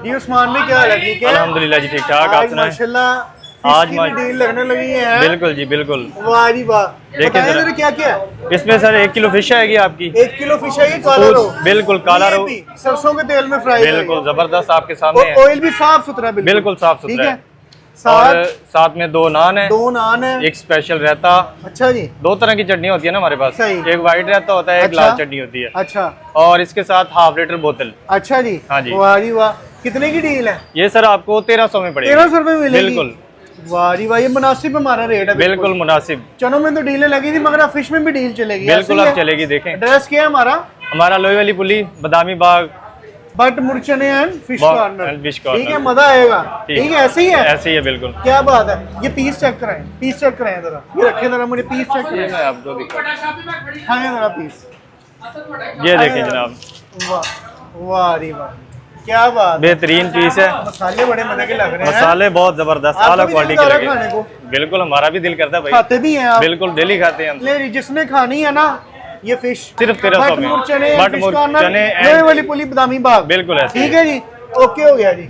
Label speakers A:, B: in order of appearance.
A: जी उस्मान भी क्या हाल है? ठीक है
B: अल्हम्दुलिल्लाह जी, ठीक ठाक। आप सुनाएं?
A: माशाल्लाह
B: आज
A: आज डील लगने लगी है।
B: बिल्कुल जी बिल्कुल।
A: वाह जी वाह।
B: देखिए
A: बताएं
B: जरा।
A: जरा क्या क्या है?
B: इसमें सर 1 किलो फिश आएगी आपकी।
A: 1 किलो फिश है, ये काला रो।
B: बिल्कुल काला रो।
A: सरसों के तेल में फ्राई
B: बिल्कुल जबरदस्त आपके सामने है।
A: ऑयल भी साफ सुथरा,
B: बिल्कुल साफ
A: ठीक
B: सुथरा
A: है।
B: है। और साथ में 2 नान है,
A: 2 नान है,
B: एक स्पेशल रहता।
A: अच्छा जी।
B: 2 तरह की चटनी होती है ना हमारे पास,
A: सही।
B: एक व्हाइट रहता होता है, एक
A: अच्छा।
B: लाल चटनी होती है।
A: अच्छा
B: और इसके साथ हाफ लीटर बोतल।
A: अच्छा जी।
B: हाँ जी।
A: वाह जी वाह। कितने की डील है?
B: ये सर आपको 1300 में पड़ेगी।
A: 1300 रुपए मिलेगी?
B: बिल्कुल।
A: वाह जी वाह, ये मुनासिब हमारा रेट है।
B: बिल्कुल मुनासिब।
A: चनों में तो डीलें लगी थी, मगर अब फिश में भी डील चलेगी।
B: बिल्कुल अब चलेगी। देखें
A: एड्रेस क्या है हमारा?
B: हमारा लोही वाली पुली, बदामी बाग,
A: बट मुरचने एंड फिश
B: बाग
A: कॉर्नर।
B: And fish corner.
A: ठीक है, मजा आएगा। ठीक है, ऐसे ही है।
B: ऐसे ही है बिल्कुल।
A: क्या बात है। ये पीस चेक कराएं, पीस चेक कराएं जरा, ये रखें जरा, मुझे पीस चेक
B: ये
A: कराएं।
B: मैं आपको दिखा,
A: खाएं जरा पीस।
B: ये देखें जनाब,
A: वाह वाह रे वाह, क्या बात है।
B: बेहतरीन पीस है।
A: मसाले बड़े मजे के लग रहे हैं।
B: मसाले बहुत जबरदस्त,
A: आपका
B: आला
A: भी
B: क्वालिटी
A: दिल
B: के
A: कर रहा है
B: लगे।
A: खाने को?
B: बिल्कुल हमारा भी दिल करता है भाई।
A: खाते भी हैं आप?
B: बिल्कुल डेली खाते हैं हम।
A: ले जी, जिसने खानी है ना ये फिश
B: सिर्फ 1300 में।
A: चने
B: बट मुरचने
A: वाली पुली बदामी बाग।
B: बिल्कुल ऐसे
A: ठीक है जी, ओके हो गया जी।